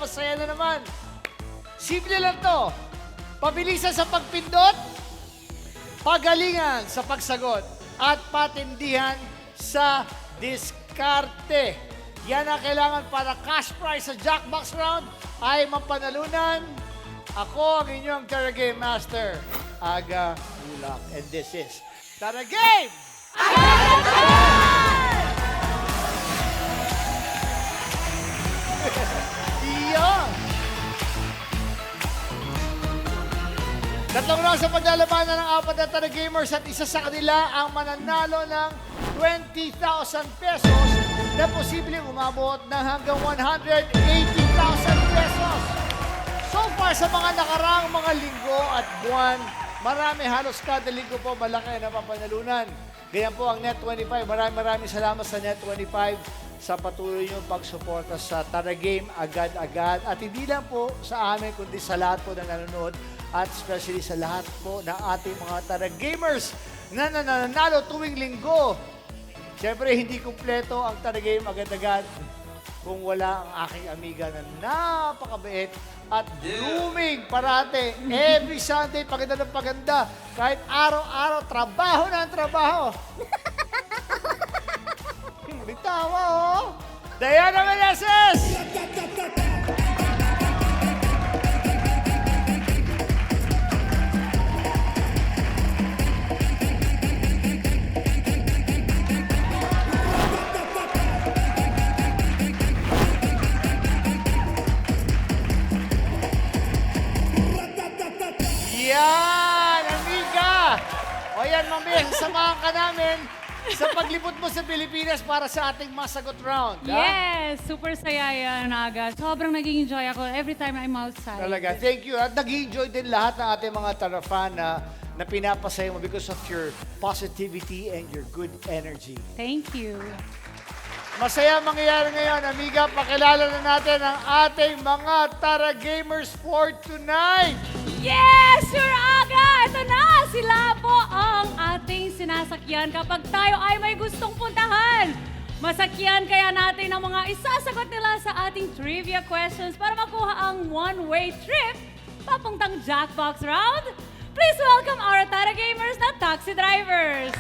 Masaya na naman. Simple lang to. Pabilisan sa pagpindot, pagalingan sa pagsagot, at patindihan sa diskarte. Yan ang kailangan para cash prize sa Jackbox round ay mapanalunan. Ako ang inyong Tara Game Master, Aga Ulak. And this is Tara Game! Iyon! Tatlong round sa paglalabanan ng apat na Tara Gamers at isa sa kanila ang mananalo ng 20,000 pesos na posibleng umabot ng hanggang 180,000 pesos. So far sa mga nakaraang mga linggo at buwan, marami halos kada linggo po malaki na papanalunan. Ganyan po ang Net25. Maraming salamat sa Net25 sa patuloy niyong pagsuporta sa Tara Game agad-agad. At hindi lang po sa amin, kundi sa lahat po na nanonood at especially sa lahat po na ating mga Tara Gamers na nananalo tuwing linggo. Siyempre, hindi kumpleto ang Tara Game agad-agad kung wala ang aking amiga na napakabait at blooming parate. Every Sunday, paganda ng paganda. Kahit araw-araw, trabaho na ang trabaho. Bitawa, oh! Diana Meneses! Yan, amiga! O yan, mamaya, sasamahan ka namin sa paglibot mo sa Pilipinas para sa ating masagot round. Ha? Yes, super saya yan, Aga. Sobrang nag-enjoy ako every time I'm outside. Talaga, thank you. At nag-enjoy din lahat ng ating mga Tara fan na pinapasaya mo because of your positivity and your good energy. Thank you. Masaya ang mangyayari ngayon, amiga. Pakilala na natin ang ating mga Tara Gamers for tonight. Yes, Sir Aga! Ito na! Sila po ang ating sinasakyan kapag tayo ay may gustong puntahan. Masakyan kaya natin ang mga isasagot nila sa ating trivia questions para makuha ang one-way trip papuntang Jackbox round. Please welcome our Tara Gamers na taxi drivers.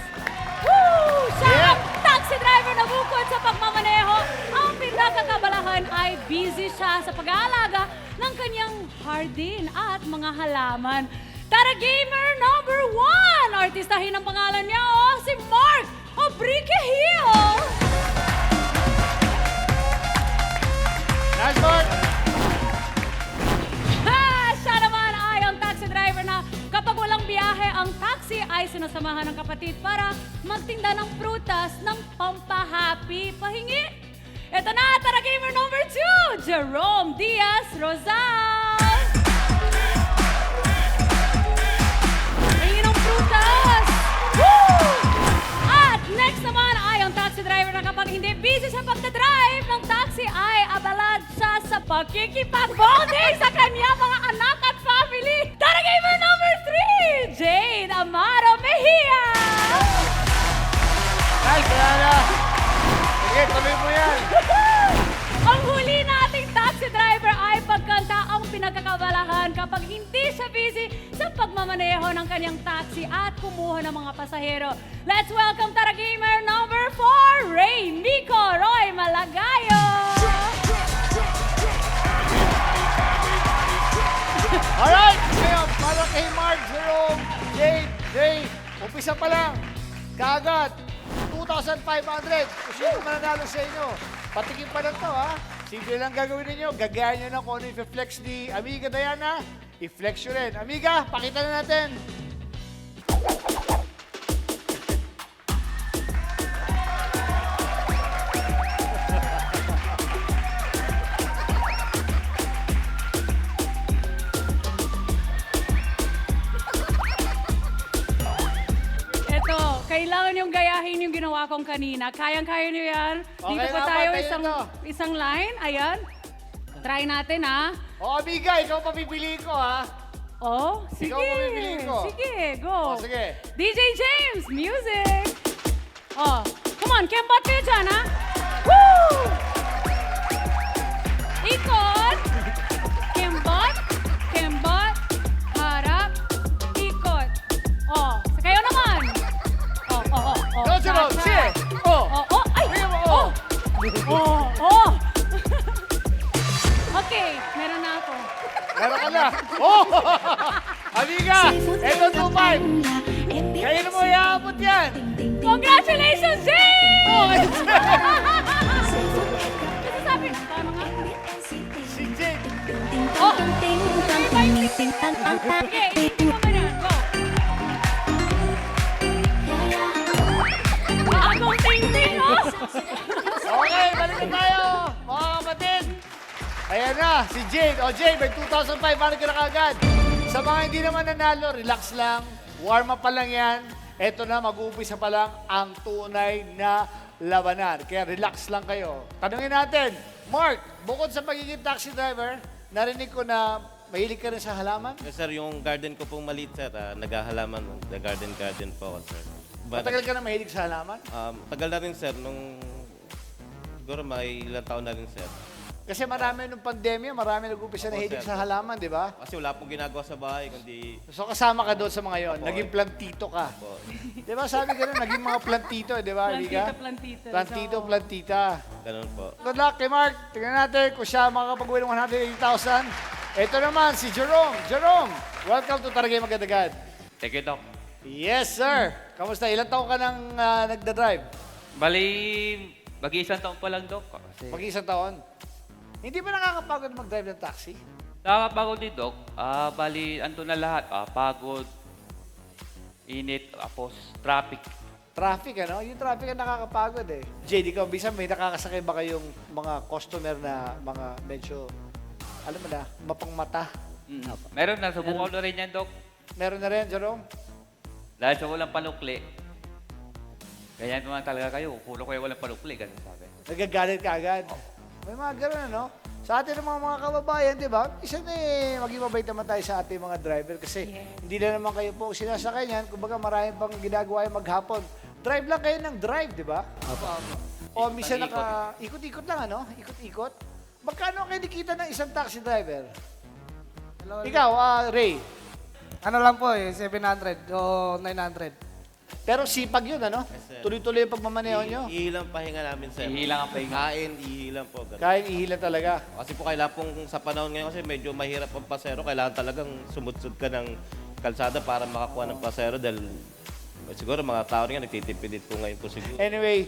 Woo! Siya ang taxi driver na bukod sa pagmamaneho, ang pinakakabalahan ay busy siya sa pag-aalaga ng kanyang hardin at mga halaman. Tara Gamer number 1! Artistahin ang pangalan niya, si Mark Obrique Hill! Nice, Mark! Siya naman ay ang taxi driver na kapag walang biyahe, ang taxi ay sinasamahan ng kapatid para magtinda ng prutas ng pampahappy. Pahingi! Ito na, Tara Gamer number 2, Jerome Diaz Rosal! Pahingi ng prutas! Woo! At next naman ay ang taxi driver na kapag hindi busy sa pagdadrive ng taxi ay abalad siya sa pagkikipag-bonding sa kanya mga anak at family. Tara Gamer number 3, Jade Amaro Mejia! Nice, Diana! Sige, tuloy mo yan. Ang huli nating taxi driver ay pagkanta ang pinagkakabalahan kapag hindi siya busy sa pagmamaneho ng kanyang taxi at kumuha ng mga pasahero. Let's welcome Tara Gamer number 4, Ray Nico Roy Malagayo! Alright, ngayon, para kay Mark, Jerome, Jade, Ray, umpisa pa lang. Kaagad, 2,500. Kung sino mananalo sa inyo, patikin pa lang to, ha? Simple lang gagawin ninyo. Gagayan nyo na kung ano i-flex ni Amiga Diana. I-flex nyo rin. Amiga, pakita na natin. Kailangan yung gayahin yung ginawa kong kanina. Kayang-kaya nyo yan. Okay Dito pa na, tayo patayin to. isang line. Ayan. Try natin, ha? O, Amiga, ikaw papipiliin ko, ha? Oh, sige. Ikaw mamimili ko. Sige, go. O, sige. DJ James, music. Oh, come on, kembat kayo dyan, ha? Woo! Ikot. Kembot. Kembot. Harap. Ikot. Oh, sa kayo naman. Oh. Go, Jerome. Sige. Oh. Ay! Sige mo, Oh. Okay, meron na ako. Meron ka na. Oh! Amiga, eto 2-5. Kaya mo iaabot yan. Congratulations, Jay! Oh, Kasi sabi, paano nga? si Jake. Oh! Okay, isipin mo na. Go! Bagong ting-ting, oh! Okay, balik na tayo, mga kapatid. Ayan na, si Jade. O Jade, may 2,500 ka na kagad. Sa mga hindi naman nanalo, relax lang. Warm up pa lang yan. Eto na, mag-uumpisa pa lang ang tunay na labanan. Kaya relax lang kayo. Tanungin natin, Mark, bukod sa pagiging taxi driver, narinig ko na mahilig ka rin sa halaman? Yes, sir, yung garden ko pong maliit, sir. Naghahalaman. The garden po ako, sir. Matagal ka na mahilig sa halaman? Tagal na rin, sir. Nung siguro may ilang taon na rin, sir. Kasi marami nung pandemya, marami nag-umpisa na Opo, hilig sir. sa halaman, di ba? Kasi wala pong ginagawa sa bahay, kundi... So kasama ka doon sa mga yon, Opo. naging plantito ka. Po, Di ba sabi ka rin, naging mga plantito, di ba, Riga? Plantito. Plantito, So, plantita. ganun po. Good luck kay Mark. Tingnan natin kung siya makakapag-uwi ng 180,000. Ito naman, si Jerome. Jerome, welcome to Taragay Magandagad. Thank you, Doc. Yes, sir. Kamusta? Ilang taon ka nang nagda-drive? Bali, mag-iisang taon pa lang, Doc. Kasi Mag-isang taon. Hindi ba nakakapagod mag-drive ng taxi? nakakapagod din, Doc. Bali, ando na lahat. Pagod, init, tapos traffic. Traffic, ano? Yung traffic ang nakakapagod eh. JD, ikaw, bisa may nakakasakay ba kayong mga customer na mga medyo, alam mo na, mapangmata? Meron na, subukan ko na rin yan, Doc. Meron na rin, Jerome? Dahil sa walang panukli. Ganyan naman talaga kayo. Pulo kayo walang panukli, ganun sabi. Nagagalit ka agad. May mga gano'n, ano? Sa atin ng mga kababayan, di ba? Isa na maging mabait naman tayo sa ating mga driver kasi hindi na naman kayo po sinasakay niyan. Kumbaga marami pang ginagawa yung maghapon. Drive lang kayo ng drive, di ba? O minsan ikot-ikot lang, ano? Ikot-ikot. Magkano kayo nakita ng isang taxi driver? Ikaw, Ray. Ano lang po 700 o 900. Pero sipag yun, ano? Yes, sir. Tuloy-tuloy yung pagmamaneho nyo. Ihilang pahinga namin, sir. Ihilang ang pahinga. Kain, ihilang po. Ganun. Kahit ihila talaga. Kasi po kailangan pong sa panahon ngayon kasi medyo mahirap ang pasero. Kailangan talagang sumudsud ka ng kalsada para makakuha ng pasero dahil siguro mga tao rin nga nagtitipid po ngayon po siguro. Anyway,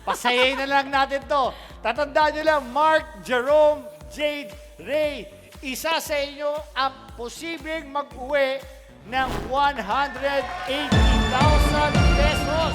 pasayayin na lang natin to. Tatandaan nyo lang, Mark, Jerome, Jade, Ray, isa sa inyo ang posibleng mag-uwi ng 180,000 pesos.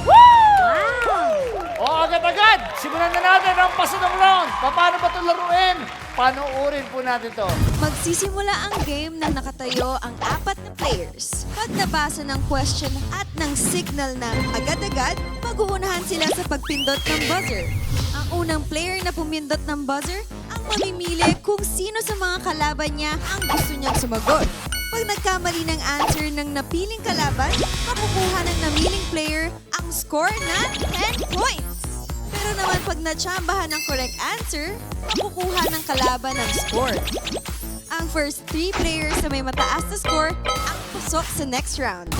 O agad-agad, simulan na natin ang pasunong round. Paano ba ito laruin? Panuurin po natin to. Magsisimula ang game nang nakatayo ang 4 na players. Pag nabasa ng question at ng signal na agad-agad, mag-uunahan sila sa pagpindot ng buzzer. Ang unang player na pumindot ng buzzer ang mamimili kung sino sa mga kalaban niya ang gusto niyang sumagot. Pag nagkamali ng answer ng napiling kalaban, makukuha ng namiling player ang score na 10 points. Pero naman pag natsambahan ng correct answer, makukuha ng kalaban ng score. Ang first 3 players na may mataas na score ang pusok sa next round.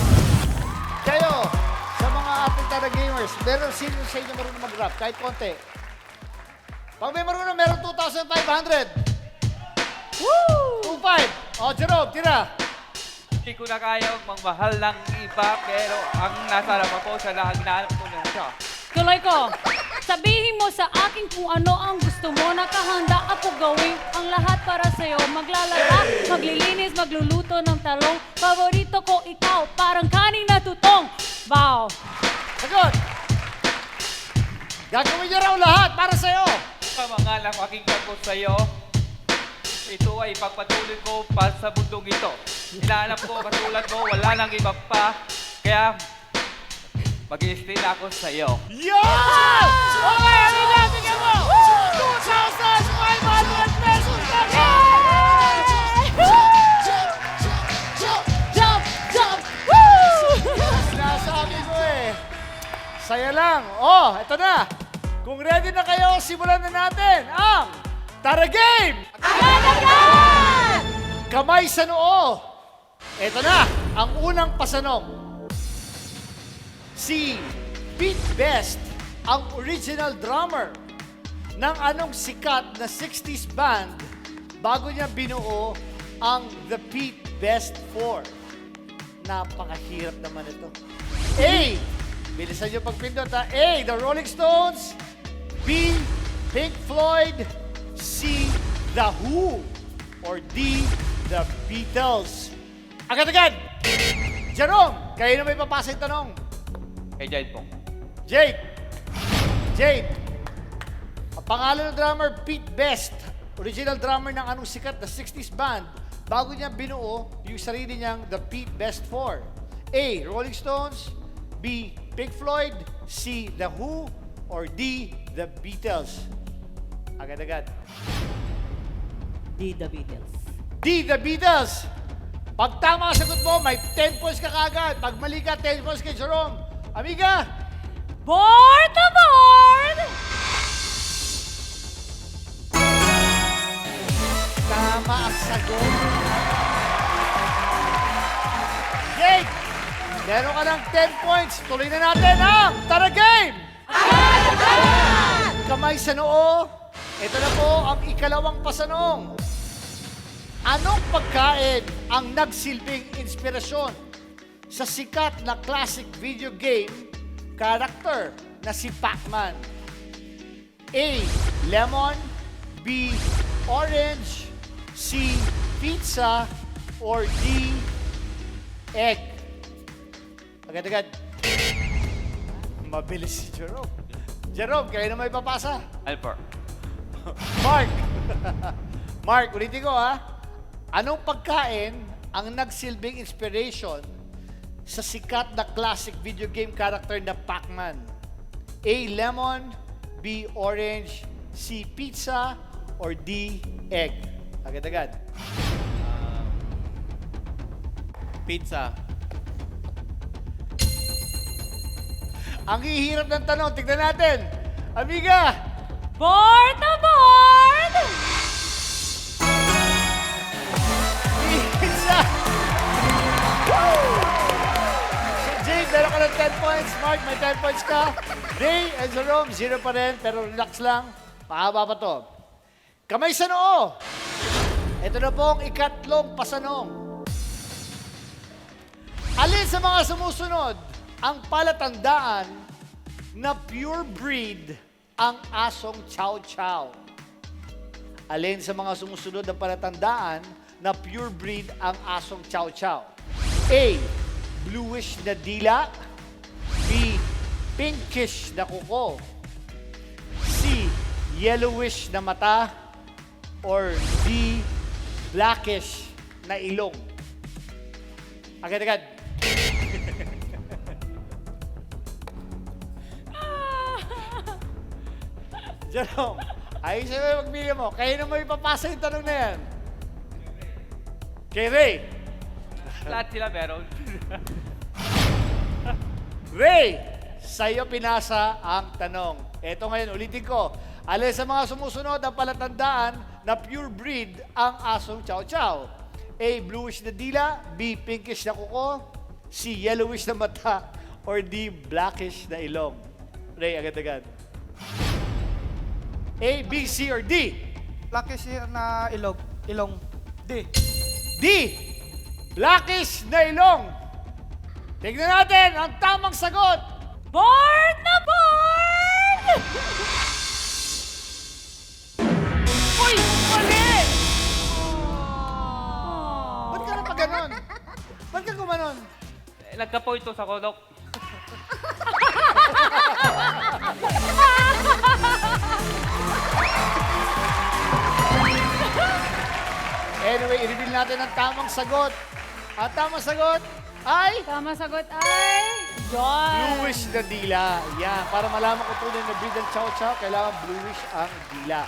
Kayo, sa mga ating Tara Gamers, meron sino sa inyo marunong mag-rap? Kahit konti. Pag may marunong, meron 2,500. Woo! 2,500. O, Jerome, tira. Hindi ko na kaya magmahal ng iba, pero ang nasa harapan ko sa lahat hinahanap ko na siya. Tuloy ko. Sabihin mo sa akin kung ano ang gusto mo. Nakahanda ako gawin ang lahat para sa'yo. Maglalaba, maglilinis, magluluto ng talong. Paborito ko ikaw, parang kaning na tutong. Bow. Sagot. Gagawin niya raw lahat para sa'yo. Kamangalang pakinggan ko sa'yo. Ito ay ipagpatuloy ko pa sa bundong ito. Hinahanap ko katulad mo, wala nang iba pa. Kaya mag-i-stay na ako sa'yo. Yan! Okay, ano na? Tingnan mo! 2,500 pesos na ka! Jump! Woo! Sinasabi ko eh. Saya lang. Oh, ito na. Kung ready na kayo, simulan na natin ang Tara Game! Agad-agad! Kamay sa noo. Ito na, ang unang pasanong. Si Pete Best, ang original drummer ng anong sikat na 60s band bago niya binuo ang The Pete Best 4. Napakahirap naman ito. A. Bilisan niyo pagpindot ha. A. The Rolling Stones. B. Pink Floyd. C. The Who. Or D. The Beatles. Agad-agad! Jerome, kayo na may papasa yung tanong. Kay Jade po. Jade. Jade. Ang pangalan ng drummer, Pete Best. Original drummer ng anong sikat na 60s band. Bago niya binuo yung sarili niyang The Pete Best 4. A. Rolling Stones. B. Pink Floyd. C. The Who. Or D. The Beatles. Agad-agad. D, The Beatles. D. The Beatles. Pag tama ang sagot mo, may 10 points ka kagad. Pag mali ka, 10 points kay Jerome. Amiga, Board na board! tama ang sagot. Jake, meron ka ng 10 points. Tuloy na natin ang Tara Game! Kamay sa noo. Ito na po ang ikalawang pasanong. Anong pagkain ang nagsilbing inspirasyon sa sikat na classic video game character na si Pac-Man? A. Lemon. B. Orange. C. Pizza. Or D. Egg. Agad-agad. Mabilis si Jerome. Jerome, kayo na may papasa. Alpar. Mark. Mark, ulitin ko ha. Anong pagkain ang nagsilbing inspiration sa sikat na classic video game character na Pac-Man? A. Lemon. B. Orange. C. Pizza. Or D. Egg. Agad-agad. Pizza. Ang hihirap ng tanong, tignan natin. Amiga, Board na board! pizza. So Jade, meron ka ng 10 points. Mark, may 10 points ka. Ray and Jerome, 0 pa rin. Pero relax lang. Mahaba pa to. Kamay sa noo. Ito na po ang ikatlong pasanong. Alin sa mga sumusunod ang palatandaan na pure breed ang asong Chow Chow? Alin sa mga sumusunod na palatandaan na pure breed ang asong Chow Chow? A. Bluish na dila. B. Pinkish na kuko. C. Yellowish na mata. Or D. Blackish na ilong. Agad-agad. Jerome, ayos na magpili mo. Kayo na mo ipapasa yung tanong na yan. Kay Ray. Lahat sila meron. Ray, sa'yo pinasa ang tanong. Ito ngayon, ulitin ko. Alin sa mga sumusunod ang palatandaan na pure breed ang asong Chow Chow? A. Bluish na dila. B. Pinkish na kuko. C. Yellowish na mata. Or D. Blackish na ilong. Ray, agad-agad. A, B, C, or D? Blackish na ilong. D. D. Blackish na ilong. Tignan natin ang tamang sagot. Board na board! Uy! Mali! Ba't ka na pa ganon? Ba't ka gumanon? Nagka-point to sa kodok. Anyway, i-reveal natin ang tamang sagot. Ang tamang sagot ay Tama sagot ay John. bluish na dila. Yan. Para malaman kung tunay na breed ng Chow Chow, kailangan bluish ang dila.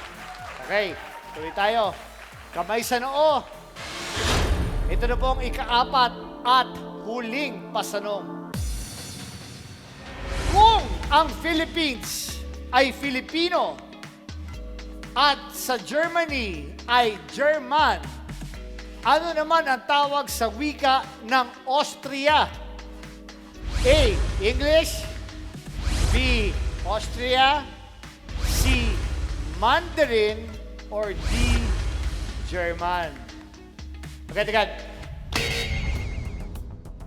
Okay. Tuloy tayo. Kamay sa noo. Ito na po ang ika-apat at huling pasanong. Kung ang Philippines ay Filipino at sa Germany ay German, ano naman ang tawag sa wika ng Austria? A. English, B. Austria, C. Mandarin, or D. German? Agad-agad.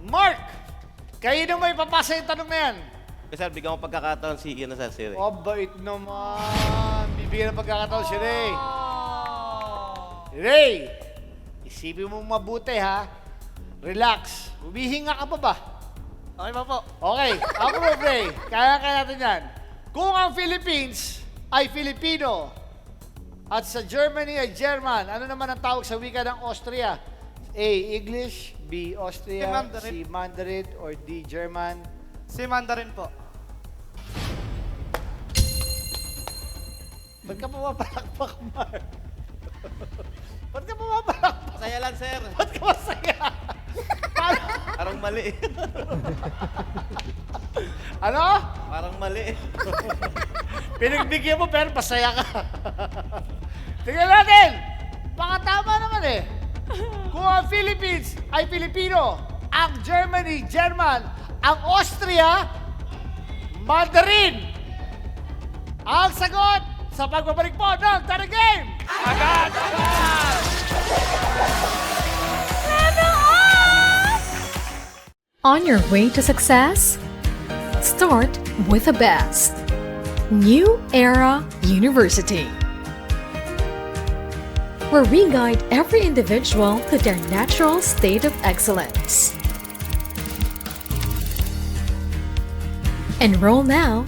Mark! Kayo na may papasa yung tanong na yan. Sir, bigyan mo pagkakataon si Sir. Oh, bait naman. Bibigyan ng pagkakataon si Ray. Ray, isipin mo mabuti ha. Relax. Humihinga ka pa ba? Okay pa po. Okay, ako mo, Ray. Kaya natin yan. Kung ang Philippines ay Filipino at sa Germany ay German, ano naman ang tawag sa wika ng Austria? A. English, B. Austria, Si Mandarin. C. Mandarin, or D. German? Si Mandarin po. Ba't ka pumapalakpak, Mark? Ba't ka pumapalakpak? Masaya lang, Sir. Ba't ka masaya? Parang mali. Ano? Parang mali. Pinagbigyan mo pero pasaya ka. Tingnan natin. Baka tama naman eh. Kung ang Philippines ay Filipino, ang Germany, German, ang Austria, Mandarin. Ang sagot sa pagbabalik po ng Tanong Game. Agad! On your way to success? Start with the best. New Era University, where we guide every individual to their natural state of excellence. Enroll now,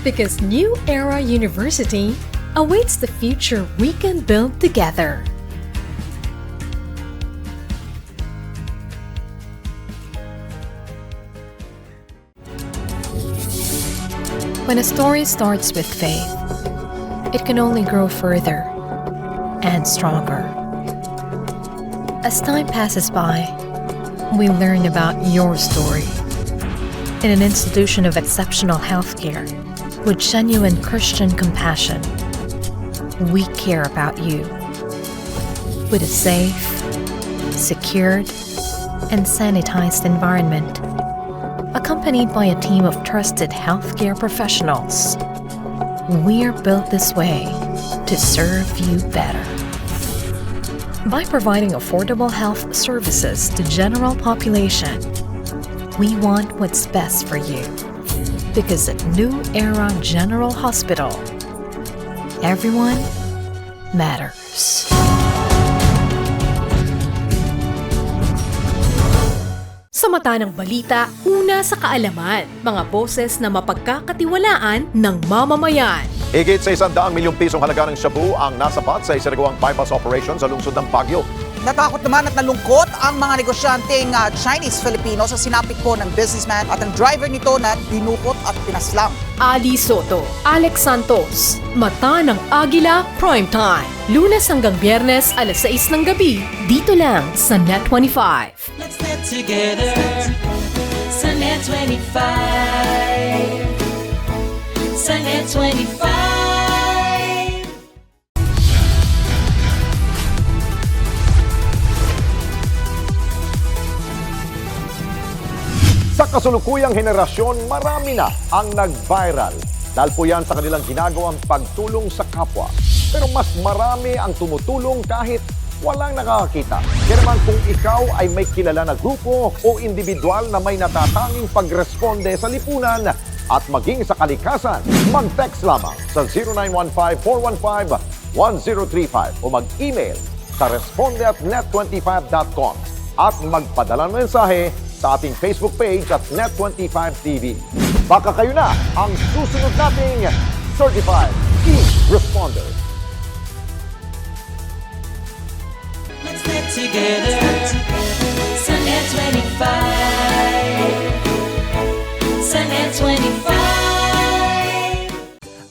because New Era University awaits the future we can build together. When a story starts with faith, it can only grow further and stronger. As time passes by, we learn about your story. In an institution of exceptional healthcare, with genuine Christian compassion, we care about you. With a safe, secured, and sanitized environment, accompanied by a team of trusted healthcare professionals, we are built this way to serve you better. By providing affordable health services to general population, we want what's best for you. Because at New Era General Hospital, everyone matters. Sa mata ng balita, una sa kaalaman, mga boses na mapagkakatiwalaan ng mamamayan. Higit sa 100 milyong pisong halaga ng shabu ang nasapat sa isinagawang bypass operation sa lungsod ng Baguio. Natakot naman at nalungkot ang mga negosyanteng Chinese-Filipino sa sinapit po ng businessman at ang driver nito na dinukot at pinaslang. Ali Soto, Alex Santos, Mata ng Agila Primetime. Lunes hanggang Biyernes, alas 6 ng gabi, dito lang sa Net25. Let's get together sa Net25. Sa Net25. Sa kasulukuyang henerasyon, marami na ang nag-viral. Dahil po yan sa kanilang ginagawang pagtulong sa kapwa. Pero mas marami ang tumutulong kahit walang nakakakita. Kaya naman kung ikaw ay may kilala na grupo o individual na may natatanging pagresponde sa lipunan at maging sa kalikasan, mag-text lamang sa 0915-415-1035 o mag-email sa responde@net25.com at magpadala ng mensahe sa ating Facebook page at Net25TV. Baka kayo na ang susunod nating Certified E-Responder. Let's get together sa Net25. Sa Net25.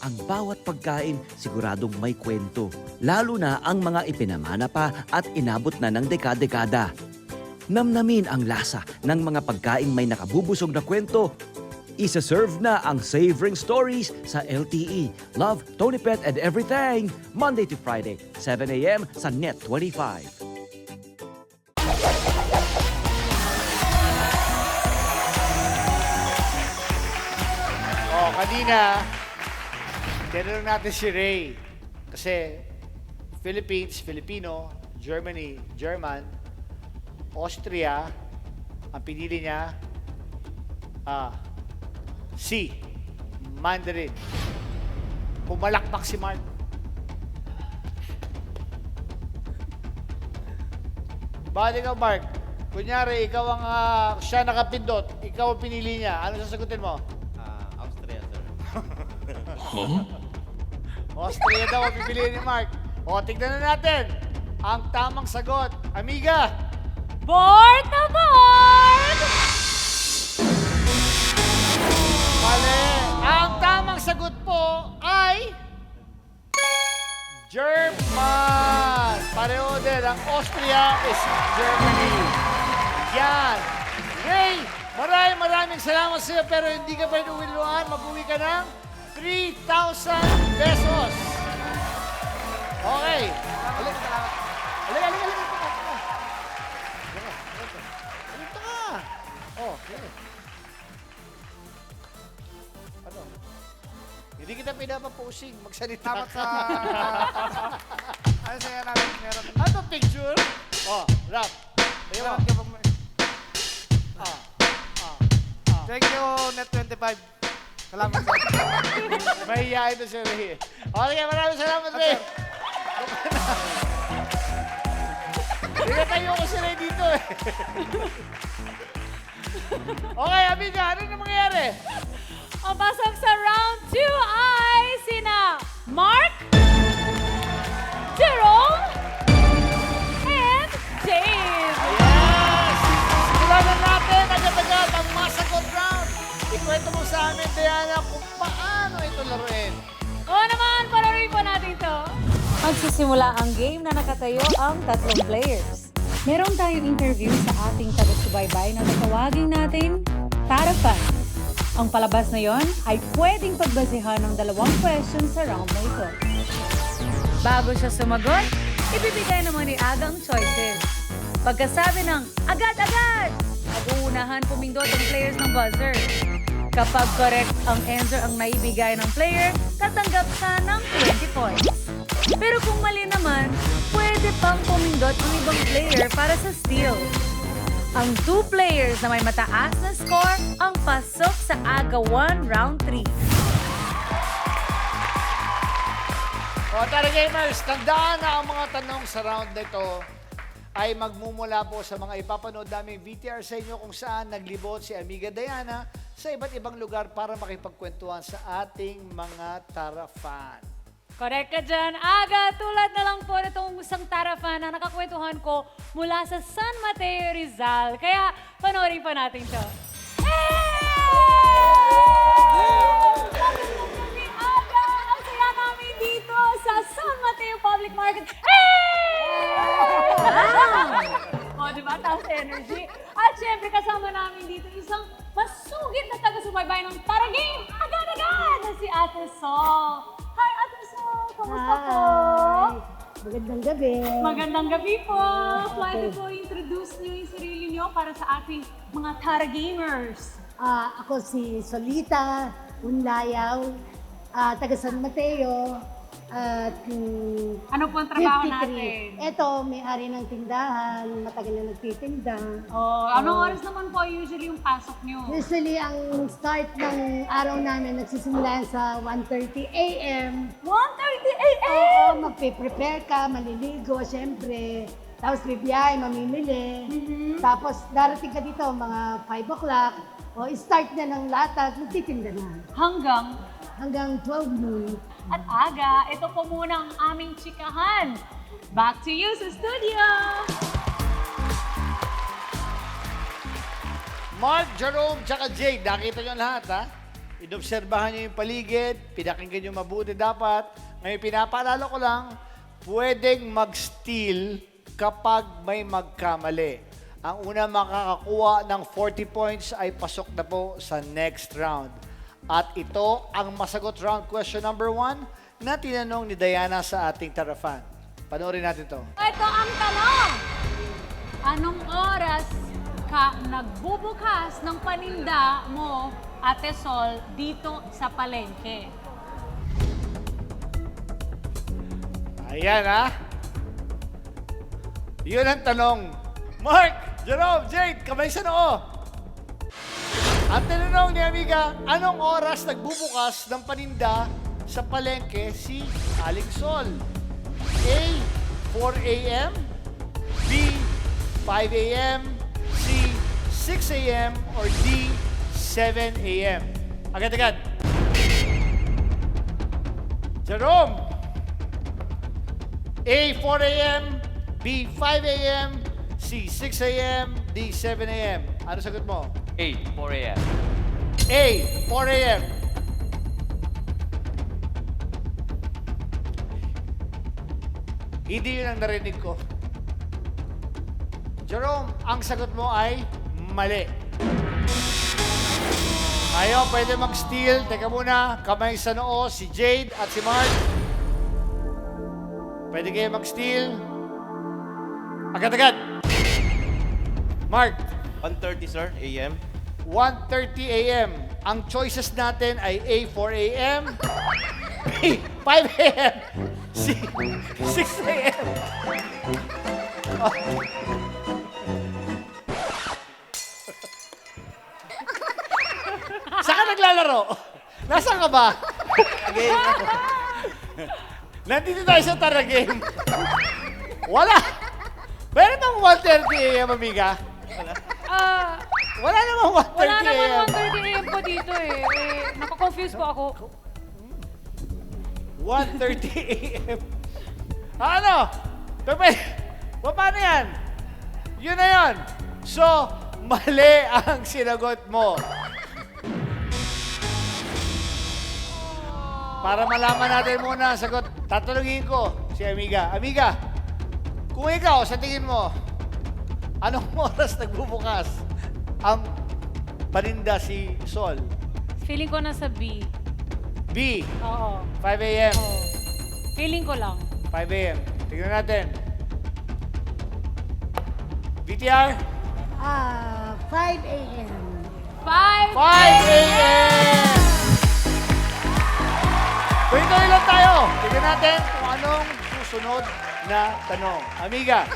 Ang bawat pagkain siguradong may kwento, lalo na ang mga ipinamana pa at inabot na ng dekada-dekada. Namnamin ang lasa ng mga pagkaing may nakabubusog na kwento. Isa-serve na ang Savoring Stories sa LTE. Love, Tony Pet and everything. Monday to Friday, 7 a.m. sa Net 25. Kanina, tinanong natin si Ray. Kasi Philippines, Filipino, Germany, German, Austria, ang pinili niya, C, Mandarin. Pumalakpak si Mark. Bakit ikaw, Mark? Kunyari, ikaw ang siya nakapindot, ikaw ang pinili niya. Ano sasagutin mo? Austria, sir. Austria daw ang pipiliin ni Mark. O, tignan na natin ang tamang sagot. Amiga! Board na board! Mali. Ang tamang sagot po ay German. Pareho din. Ang Austria is Germany. Yan. Ray, maraming salamat sa iyo pero hindi ka pwede uwiluan. Mag-uwi ka ng 3,000 pesos. Okay. Halika. Halika ka. Oh, okay. Ano? Hindi kita pinapapusing. Magsalita Dapat ka. sa... Ano sa'yo namin? Meron... Ano picture? Oh, rap. Ayaw. Meron ka bang... Thank you, Net25. Salamat sa... Mahihiyain ito si Ray. Okay, maraming salamat, Ray. Hindi tayo ko si Ray dito eh. Okay, amiga, ano na mangyayari? Ang pasok sa round 2 ay sina Mark, Jerome, and James. Yes! Simulan na natin agad-agad ang masagot round. Ikwento mo sa amin, Diana, kung paano ito laruin. Oo naman, pararin po natin to. Magsisimula ang game na nakatayo ang 3 players. Meron tayong interview sa ating taga-subaybay na tatawagin natin Tarapan. Ang palabas na yon ay pwedeng pagbasehan ng 2 questions sa round na ito. Bago siya sumagot, ibibigay naman ni Aga ang choices. Pagkasabi ng agad-agad, mag-uunahan pumindot ang players ng buzzer. Kapag correct ang answer ang naibigay ng player, tatanggap siya ng 20 points. Pero kung mali naman, pwede pang pumindot ang ibang player para sa steal. Ang 2 players na may mataas na score ang pasok sa Aga 1 Round 3. O, tara gamers, tandaan na ang mga tanong sa round na ito ay magmumula po sa mga ipapanood naming VTR sa inyo kung saan naglibot si Amiga Diana sa iba't ibang lugar para makipagkwentuhan sa ating mga Tarafan. Correct ka dyan, Aga. Tulad na lang po nitong isang Tarafan na nakakwentuhan ko mula sa San Mateo, Rizal. Kaya panoorin pa natin to. Hey! Aga! Ang saya namin dito sa San Mateo Public Market. Hey! O, diba? Taas energy. At syempre, kasama namin dito isang masugid na taga-subaybay ng Tara Game. Agad-agad na si Ate Sol. Hi, Ate Sol! Kamusta po? Magandang gabi. Magandang gabi po. Pwede po introduce niyo yung sarili niyo para sa ating mga Tara Gamers. Ako si Solita Unlayaw, taga San Mateo. At Ano po ang trabaho 53. natin? Ito, may-ari ng tindahan, matagal na nagtitinda. Oh, anong oras naman po usually yung pasok niyo? Usually, ang start ng araw namin nagsisimula sa 1:30 a.m. 1:30 a.m.? Oo, magpe-prepare ka, maliligo, syempre. Tapos bibiyay, mamimili. Tapos darating ka dito mga 5 o'clock. O start na ng latag, magtitinda na. Hanggang 12 noon. At Aga, ito po muna ang aming chikahan. Back to you sa studio! Mark, Jerome, tsaka Jade, nakita nyo lahat, ha? Inobserbahan nyo yung paligid, pinakinggan nyo mabuti dapat. Ngayon, pinapaalala ko lang, pwedeng mag-steal kapag may magkamali. Ang una makakakuha ng 40 points ay pasok na po sa next round. At ito ang masagot round question number 1 na tinanong ni Diana sa ating tarafan. Panoorin natin to. Ito ang tanong. Anong oras ka nagbubukas ng paninda mo, Ate Sol, dito sa palengke? Ayan ha. Yun ang tanong. Mark, Jerome, Jade, kamay sa noo. Ang tinanong ni Amiga, anong oras nagbubukas ng paninda sa palengke si Aling Sol? A, 4 a.m. B, 5 a.m. C, 6 a.m. or D, 7 a.m. Agad-agad. Jerome. A, 4 a.m. B, 5 a.m. C, 6 a.m. D, 7 a.m. Ano sagot mo? A, 4 a.m. A, 4 a.m. Hindi yun ang narinig ko. Jerome, ang sagot mo ay mali. Ngayon, pwede mag-steal. Teka muna, kamay sa noo, si Jade at si Mark. Pwede kayo mag-steal. Agad-agad. Mark. 1:30, sir, a.m. 1:30 a.m. Ang choices natin ay A, 4 a.m. B, 5 a.m. C, 6 a.m. Saan ka naglalaro? Nasaan ka ba? Game. Nandito tayo sa Tara Game. Wala. Meron bang 1:30 a.m., amiga? Wala namang 1:30 Wala naman a.m. 1:30 a.m. po dito eh. Nakakonfuse po ako. 1:30 a.m. Ano? Paano yan? Yun na yun. So, mali ang sinagot mo. Para malaman natin muna ang sagot, tatanungin ko si Amiga. Amiga, kung ikaw, sa tingin mo, anong oras nagbubukas ang paninda si Sol? Feeling ko nasa B. B, Oo. 5 a.m. Oo. Feeling ko lang. 5 a.m. Tignan natin. VTR? 5 a.m. 5 a.m. Tuloy-tuloy lang tayo. Tignan natin kung anong susunod na tanong. Amiga.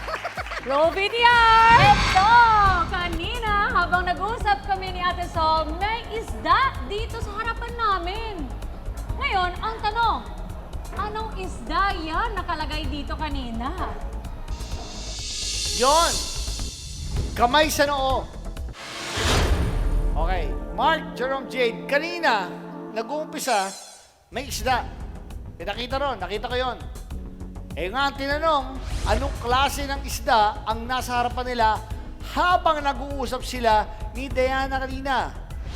Roll VTR! Ito! Kanina, habang nag-usap kami ni Ate Sol, may isda dito sa harapan namin. Ngayon, ang tanong, anong isda yan nakalagay dito kanina? Yon. Kamay sa noo. Okay. Mark, Jerome, Jade, kanina, nag-uumpisa, may isda. Nakita ron, nakita ko yon. Eh nga, ang tinanong, anong klase ng isda ang nasa harapan nila habang nag-uusap sila ni Diana kanina?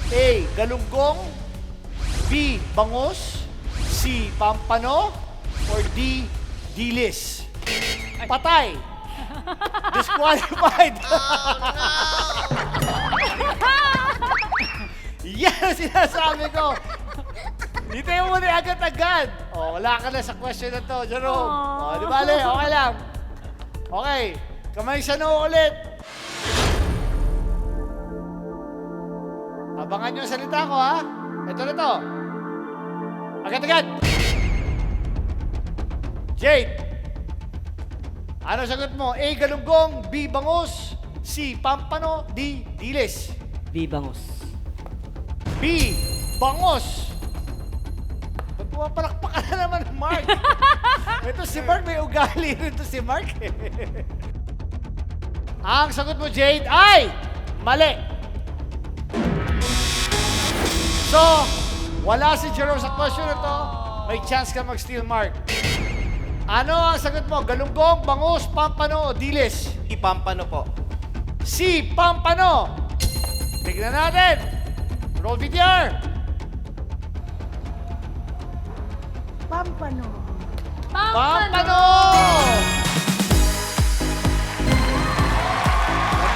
A, galunggong. B, bangus. C, pampano. Or D, dilis. Patay. Disqualified. Yan ang sinasabi ko. Dito yung muna agad-agad. O, wala ka na sa question na to, Jerome. O, di bale, okay lang. Okay, kamay sa noo ulit. Abangan nyo ang salita ko, ha? Ito na to. Agad-agad. Jade. Ano sagot mo? A, galunggong. B, bangus. C, pampano. D, dilis. B, bangus. B, bangus. Ba't pumapalakpak ka na naman, Mark? Ito si Mark, may ugali rin to si Mark. Ang sagot mo, Jade, ay mali. So, wala si Jerome sa question na to. May chance ka mag-steal, Mark. Ano ang sagot mo? Galunggong, bangus, pampano o dilis? Si Pampano po. Si pampano. Tignan natin. Roll VTR. Pampano. Pampano!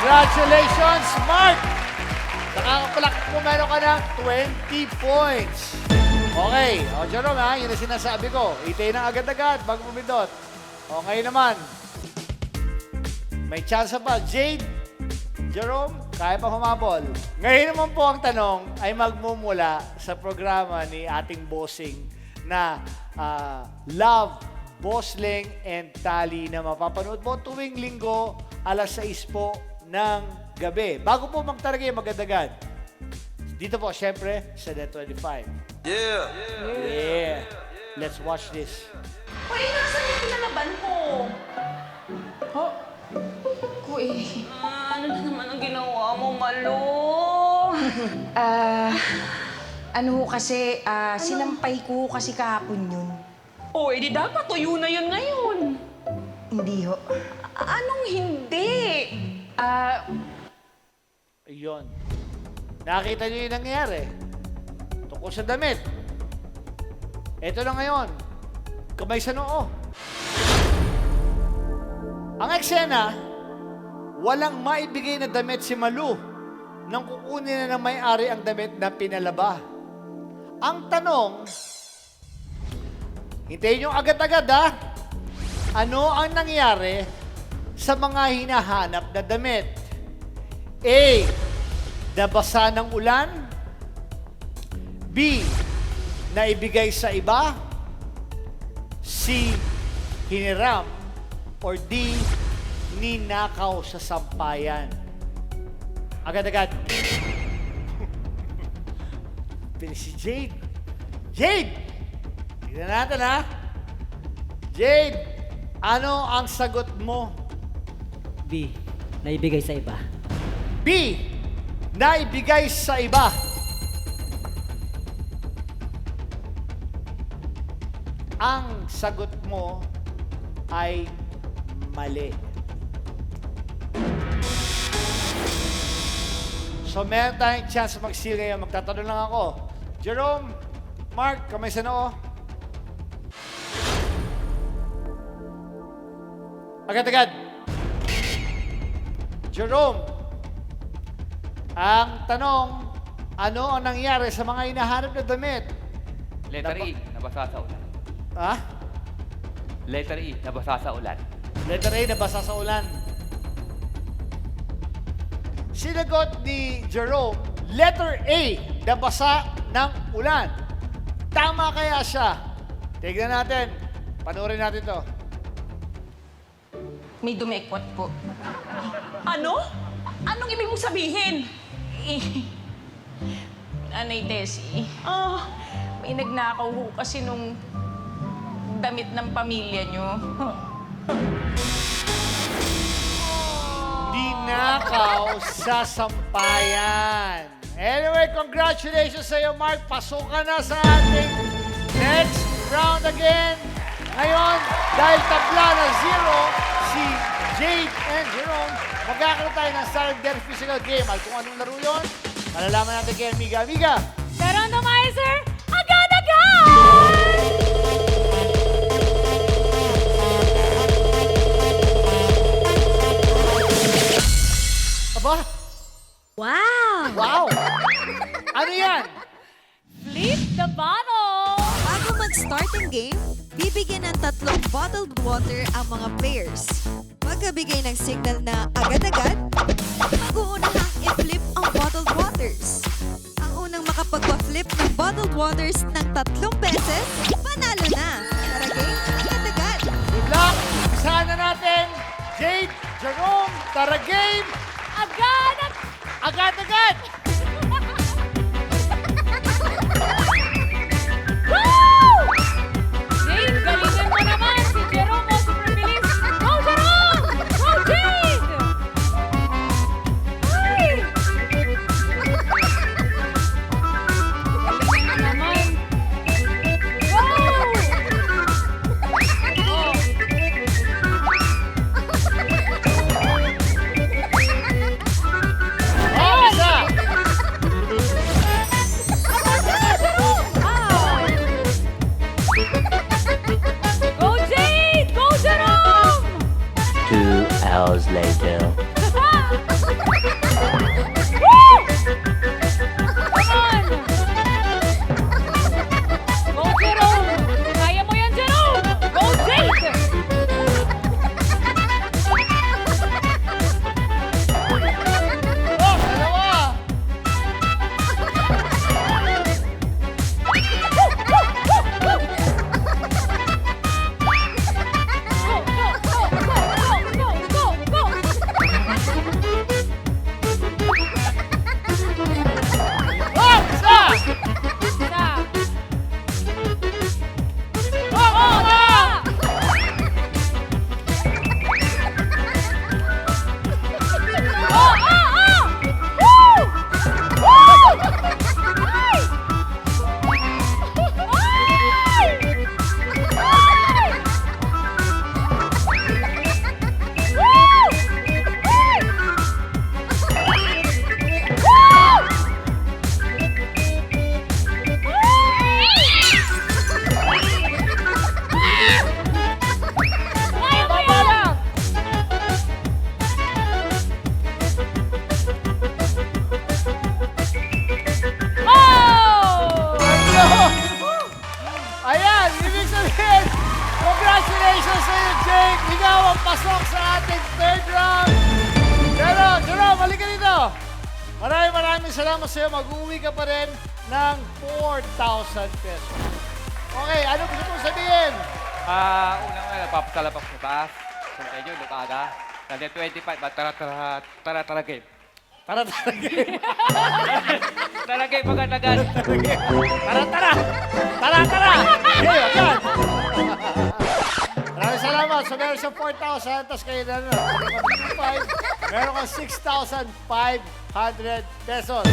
Congratulations, Mark! Nakakapalak mo, meron ka ng 20 points. Okay. O, Jerome, ha? Yun ang sinasabi ko. Itay na agad-agad bago pumindot. O, ngayon naman. May chance pa. Jade, Jerome, kaya pa humabol. Ngayon naman po ang tanong ay magmumula sa programa ni ating bossing na Love, Bossling, and Tally na mapapanood mo tuwing linggo, alas 6 po ng gabi. Bago po magtaragay, magandagad. Dito po, syempre, sa Net25. Yeah. Let's watch this. Uy, nasan yung pinalaban ko? Ho? Kuy. Ano na naman ang ginawa mo, Malo? Ano ho kasi, sinampay ko kasi kahapon yun. O, edi dapat tuyo na yun ngayon. Hindi ho. Anong hindi? Ayun. Nakita niyo yung nangyari. Tungkol sa damit. Ito na ngayon. Kamay sa noo. Ang eksena, walang maibigay na damit si Malu nang kukunin na ng may-ari ang damit na pinalaba. Ang tanong, hintayin nyo agad-agad ha, ano ang nangyari sa mga hinahanap na damit? A. Nabasa ng ulan. B. Naibigay sa iba. C. Hiniram. Or D. Ninakaw sa sampayan. Agad-agad. Pili si Jade. Jade! Tignan natin ha. Jade, ano ang sagot mo? B. Naibigay sa iba. B. Naibigay sa iba. Ang sagot mo ay mali. So, meron tayong chance mag-seal ngayon. Magtatanong lang ako. Jerome, Mark, kamay sa noo. Agad-agad. Jerome, ang tanong, ano ang nangyari sa mga hinahanap na damit? Letter E, nabasa sa ulan. Ha? Letter E, nabasa sa ulan. Letter A, nabasa sa ulan. Sinagot ni Jerome, letter A, nabasa ng ulan. Tama kaya siya? Tignan natin. Panoorin natin to. May dumekot po. Ano? Anong ibig mong sabihin? Nanay Tessie, may nagnakaw ho kasi nung damit ng pamilya nyo. Ninakaw sa sampayan. Anyway, congratulations sa iyo, Mark. Pasok ka na sa ating next round again. Ngayon, dahil tabla na 0, si Jade and Jerome, magkakaroon tayo ng silent death physical game. At kung anong laro yun, malalaman natin kay Amiga. Amiga! Pero randomizer, agad-agad! Aba? Wow! Wow! Ano yan? Flip the bottle! Bago mag-start ang game, bibigyan ng 3 bottled water ang mga players. Magkabigay ng signal na agad-agad, mag-uunahang i-flip ang bottled waters. Ang unang makapagpa-flip ng bottled waters ng 3 beses, panalo na. Tara game, agad-agad. Good luck! Umpisahan na natin. Jade, Jerome, tara game! Agad-agad! Woo! Jade, galingan mo naman. Si Jerome mo, super bilis. Go, Jerome! Go, Jade! Ay! Galingan mo naman. Go! Oh, isa! papasok sa ating third round. Pero, Jerome, halika dito. Maraming salamat sa iyo. Mag-uwi ka pa rin ng 4,000 pesos. Okay, ano gusto mong sabihin? Unang napapasalamat sa taas. Sa inyo, Lukaga. Sunday 25, tara game. Tara game. Tara game, magandagad. Tara! Hey, agad! Maraming salamat. So, meron sa 4,000, tapos kayo na 5, meron kang 6,500 pesos.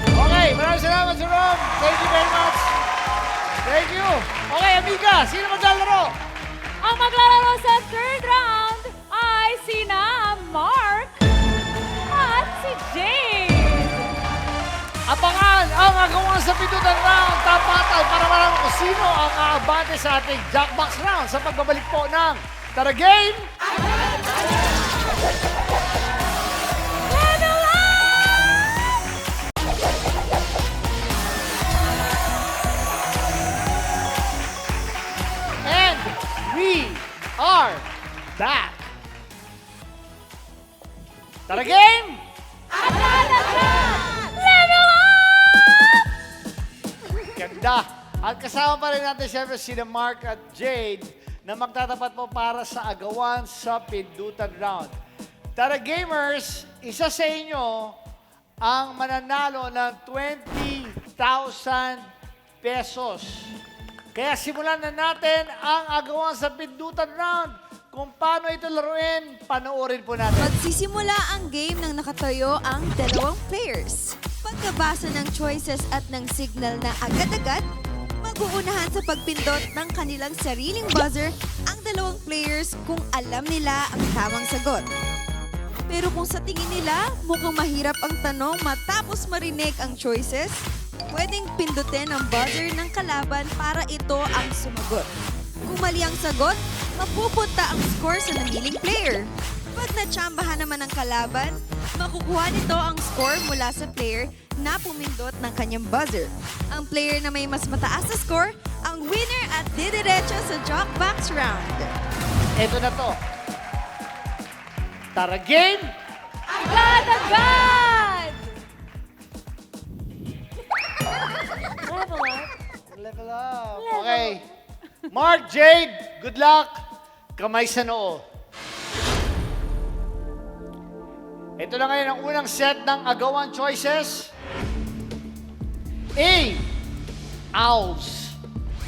Okay, maraming salamat, Jerome. Thank you very much. Thank you. Okay, amiga, sino maglalaro? Ang maglalaro sa third round ay sina Mark at si Jade. Abangan ang agawan sa pitutan round. Tapatan para malaman kung sino ang aabante sa ating Jackbox round sa pagbabalik po ng Tara Game! Level up! And we are back! Tara Game! Level up! Ganda! At kasama pa rin natin siyempre sina Mark at Jade na magtatapat po para sa agawan sa pindutan round. Tara Gamers, isa sa inyo ang mananalo ng 20,000 pesos. Kaya simulan na natin ang agawan sa pindutan round. Kung paano ito laruin, panoorin po natin. Magsisimula ang game ng nakatayo ang dalawang players. Pagkabasa ng choices at ng signal na agad-agad, mag-uunahan sa pagpindot ng kanilang sariling buzzer ang dalawang players kung alam nila ang tamang sagot. Pero kung sa tingin nila mukhang mahirap ang tanong matapos marinig ang choices, pwedeng pindutin ang buzzer ng kalaban para ito ang sumagot. Kung mali ang sagot, mapupunta ang score sa namiling player. Pag natsambahan naman ng kalaban, makukuha nito ang score mula sa player na pumindot ng kanyang buzzer. Ang player na may mas mataas na score, ang winner at didiretso sa Jackbox round. Ito na to. Tara Game! Agad-agad! Level up. Level up. Okay. Mark, Jade, good luck. Kamay sa noo. Ito na ngayon ang unang set ng agawan choices. A. Owls.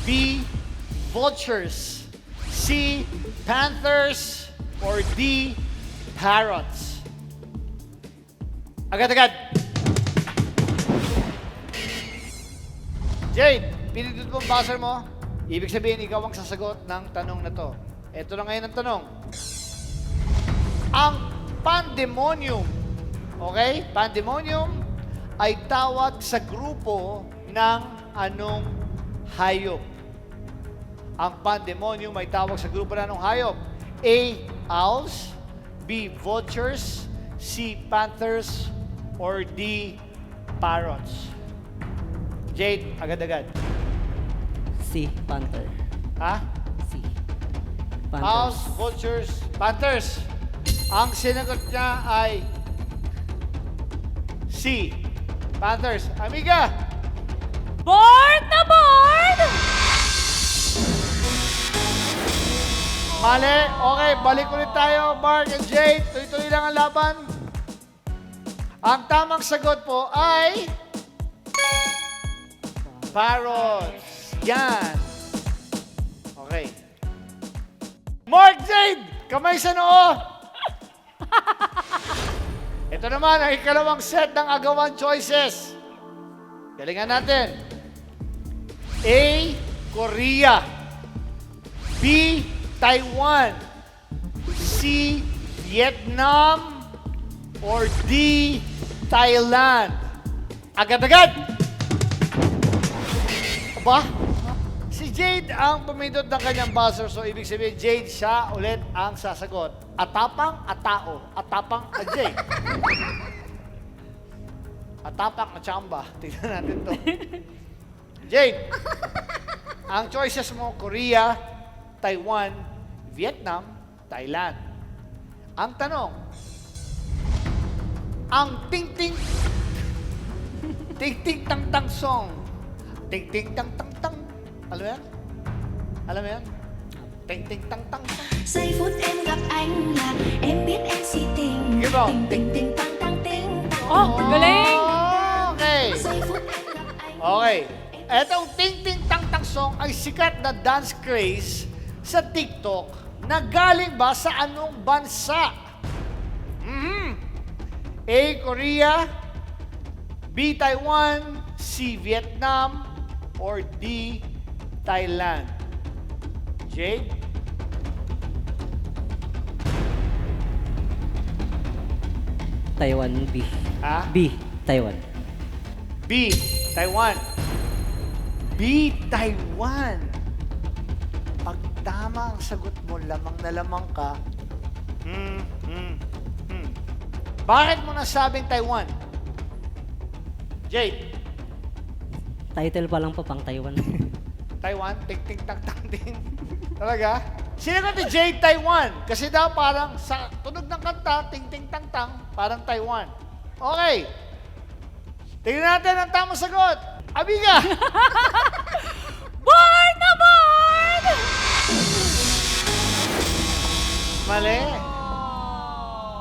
B. Vultures. C. Panthers. Or D. Parrots. Agad-agad. Jade, pinindot mo ang buzzer mo. Ibig sabihin, ikaw ang sasagot ng tanong na to. Ito na ngayon ang tanong. Ang pandemonium, okay? Pandemonium ay tawag sa grupo ng anong hayop? Ang pandemonium ay tawag sa grupo ng anong hayop? A. Owls. B. Vultures. C. Panthers. Or D. Parrots. Jade, agad-agad. Si Panther. Ha? Si Owls, Panthers. Vultures, Panthers. Ang sinagot niya ay C. Panthers. Amiga! Board na board! Mali. Okay, balik ulit tayo. Mark and Jade, tuloy-tuloy lang ang laban. Ang tamang sagot po ay Parrots. Yan. Okay. Mark, Jade, kamay sa noo. Ito naman ang ikalawang set ng agawan choices. Galingan natin. A. Korea. B. Taiwan. C. Vietnam. Or D. Thailand. Agad-agad! Aba? Si Jade ang pumindot ng kanyang buzzer. So, ibig sabihin, Jade, siya ulit ang sasagot. Atapang, atao. Atapang, a Jade. Atapang, achamba. Tignan natin to. Jade, ang choices mo, Korea, Taiwan, Vietnam, Thailand. Ang tanong, ang ting-ting ting-ting-tang-tang song. Ting-ting-tang-tang-tang. Alam mo yan? Alam mo yan? Ting-ting-tang-tang-tang. Giây phút em gặp anh là em biết em si tình. Give on. Tình tình tình tăng tăng tình. Oh, galing! Okay. Giây phút em gặp anh. Okay. Etong ting-ting-tang-tang song ay sikat na dance craze sa TikTok na galing ba sa anong bansa? A. Korea, B. Taiwan, C. Vietnam, or D. Thailand? Jade? Taiwan, B. Ha? B. Taiwan. B. Taiwan. B. Taiwan. Pag tama ang sagot mo, lamang na lamang ka. Bakit mo nasabing Taiwan? Jade? Title pa lang po pang Taiwan. Taiwan? Ting-ting-tang-tang-ting. Talaga? Sinagot ni Jade Taiwan. Kasi daw parang sa tunog ng kanta, ting-ting-tang-tang, parang Taiwan. Okay. Tingnan natin ang tamang sagot. Amiga! Board na board! Mali.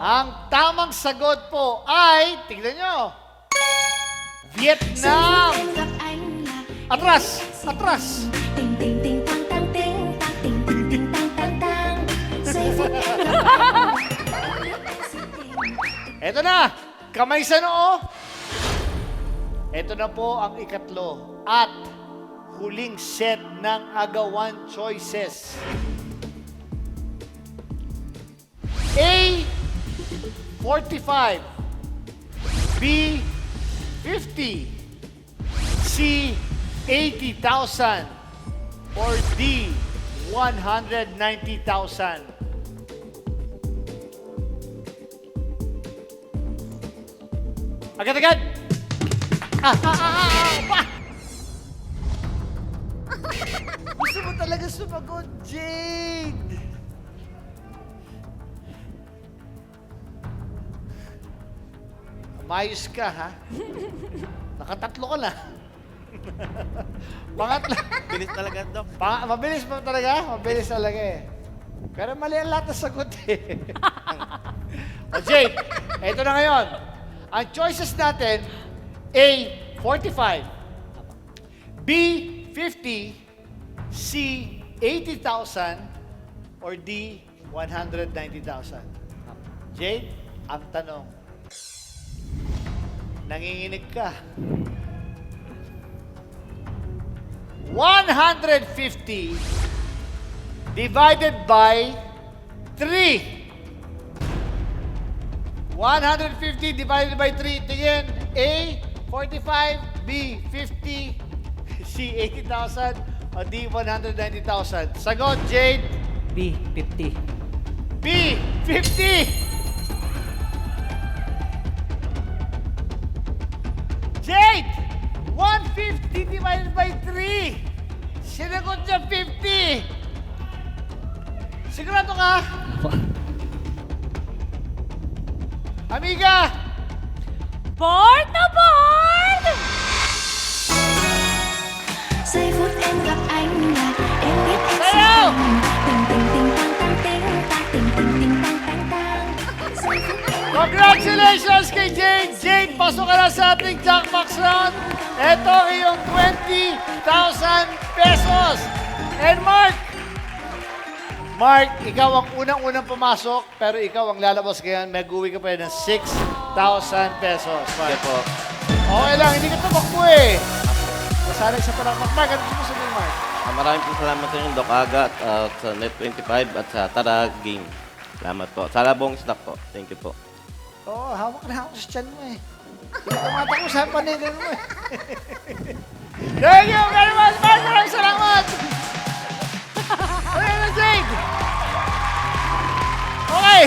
Ang tamang sagot po ay, tignan nyo, Vietnam. Atras! Atras! Tình tình tình tăng tăng tình. Tình tình tình tăng tăng tăng. Giây phút em gặp anh. Eto na, kamay sa noo. Eto na po ang ikatlo at huling set ng agawan choices. A, 45. B, 50. C, 80,000. Or D, 190,000. Agad-agad! Pa! Gusto mo talaga sumagot, Jade! Mayos ka, ha? Nakatatlo ka na. Pangatlo. Bilis talaga, Dok. Mabilis mo talaga? Mabilis talaga eh. Pero mali ang lahat ng sagot eh. O Jade, eto na ngayon. Ang choices natin, A, 45. B, 50. C, 80,000. Or D, 190,000. Jade, ang tanong. Nanginginig ka. 150 divided by 3. 150 divided by 3. Tingin. A, 45. B, 50. C, 80,000. O D, 190,000. Sagot, Jade. B. 50. B, 50. Jade! 150 divided by 3. Sinagot niya 50. Sigurado ka? Amiga! Board na board! Giây phút em gặp anh là em biết em si Sayaw! tình. Tình tình tình tăng tăng tình. Tình tình tình tăng tăng tăng. Giây phút em gặp Congratulations kay Jade! Jade, pasok ka na sa ating Jackbox round. Ito iyong 20,000 pesos. And Mark! Mark, ikaw ang unang-unang pumasok, pero ikaw ang lalabas ngayon. Mag-uwi ka pa rin ng 6,000 pesos. Mark. Sige po. Okay lang, hindi ka tumakbo eh. Masanay sa parang Mark. Ano gusto mo sabihin, Mark? Maraming po salamat sa inyo, Doc Aga, at sa Net25 at sa Tara Game. Salamat po. Sa Labong Stock po. Thank you po. Oo, hawak na hawak sa tiyan mo eh. Hindi tumatak mo sa paningin mo eh. Thank you very much, Mark. Maraming salamat. Okay na, Jade. Okay.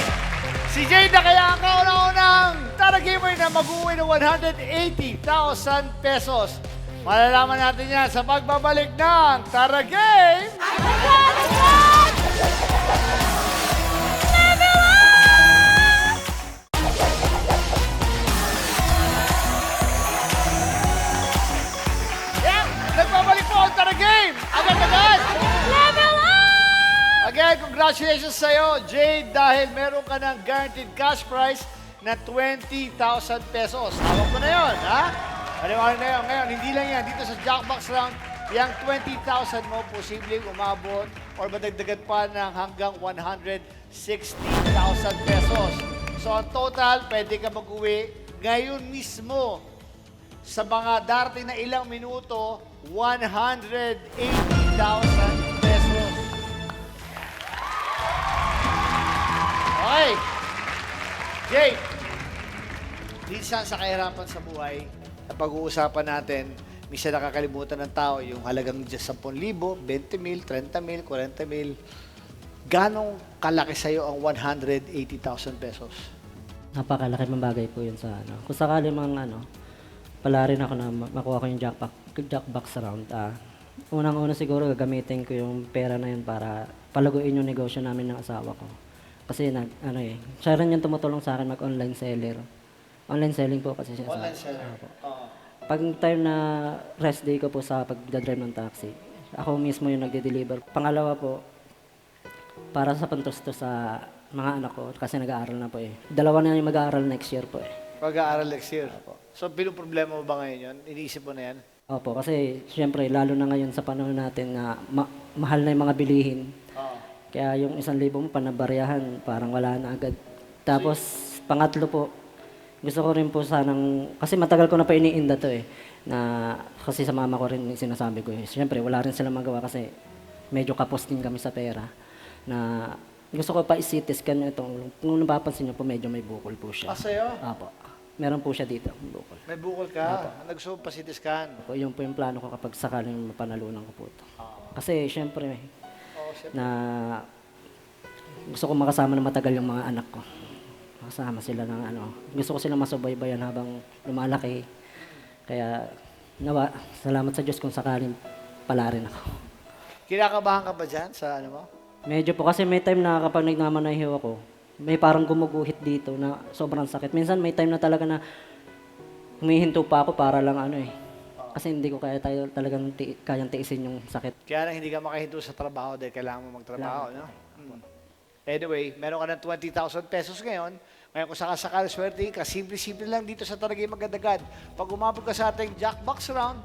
Si Jade na kaya ang kauna-unang Tara Gamer na mag-uwi ng 180,000 pesos. Malalaman natin yan sa pagbabalik ng Tara Game. Level up! Congratulations sa'yo, Jade, dahil meron ka ng guaranteed cash prize na 20,000 pesos. Hawak mo na yun, ha? Paliwanag na yun. Ngayon, hindi lang yan. Dito sa Jackbox Round, yung 20,000 mo, posibleng umabot or madagdagan pa ng hanggang 160,000 pesos. So, ang total, pwede ka mag-uwi ngayon mismo sa mga darating na ilang minuto, 180,000 pesos. Okay. Jay, minsan sa kahirapan sa buhay, na pag-uusapan natin, minsan nakakalimutan ng tao yung halagang 10,000, 20,000, 30,000, 40,000. Ganong kalaki sa'yo ang 180,000 pesos? Napakalaki ng bagay po yun sa ano. Kung sakali pala rin ako na makuha ko yung jackbox round. Unang-una siguro gagamitin ko yung pera na yun para palaguin yung negosyo namin ng asawa ko. Kasi siya rin yung tumutulong sa akin mag-online seller. Online selling po kasi siya. Online seller? Oo. Pag time na rest day ko po sa pagdadrive ng taxi, ako mismo yung nagde-deliver. Pangalawa po, para sa pantusto sa mga anak ko kasi nag-aaral na po eh. Dalawa na yung mag-aaral next year po eh. Pag-aaral next year? So, problema mo ba ngayon yun? Iniisip mo na yan? Opo, kasi siyempre, lalo na ngayon sa panahon natin na mahal na yung mga bilihin. Oo. Kaya yung 1,000 mo panabaryahan, parang wala na agad. Tapos, pangatlo po, gusto ko rin po sanang, kasi matagal ko na pa iniinda to eh, na kasi sa mama ko rin sinasabi ko eh. Siyempre, wala rin silang magawa kasi medyo kapos din kami sa pera. Na gusto ko pa i-CT scan itong, kung napapansin niyo po, medyo may bukol po siya. Sa'yo? Apo. Meron po siya dito, bukol. May bukol ka? Nagsuot pa CT scan? Apo, yun po yung plano ko kapag sakaling mapanalunan ko po ito. Kasi siyempre, na gusto ko makasama na matagal yung mga anak ko. Makasama sila ng gusto ko silang masubaybayan habang lumalaki. Kaya, salamat sa Diyos kung sakaling pala rin ako. Kinakabahan ka ba dyan sa mo? Medyo po, kasi may time na kapag nagmamanahiw ako, may parang gumuguhit dito na sobrang sakit. Minsan may time na talaga na humihinto pa ako para lang kasi hindi ko talagang kayang tiisin yung sakit. Kaya lang hindi ka makahinto sa trabaho dahil kailangan mo magtrabaho, no? Anyway, meron ka ng 20,000 pesos ngayon. Ngayon kung sakasakal, swerte ka, simple-simple lang dito sa Tarigay Magandagad. Pag umabot ka sa ating Jackbox Round,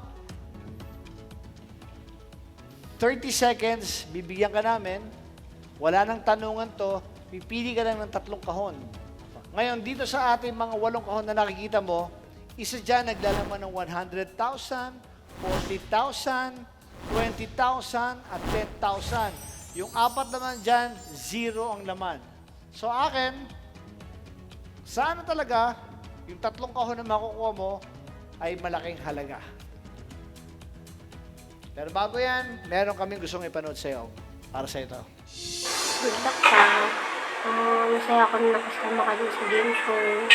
30 seconds, bibigyan ka namin. Wala nang tanungan to, pipili ka lang ng 3 kahon. Ngayon, dito sa ating mga 8 kahon na nakikita mo, isa dyan naglalaman ng 100,000, 40,000, 20,000, at 10,000. Yung 4 naman dyan, 0 ang laman. So akin, sana talaga, yung 3 kahon na makukuha mo ay malaking halaga. Pero bago yan, meron kaming gustong ipanood sa'yo para sa ito. Good luck ka. Masaya ako na nakasama ka dun sa game show.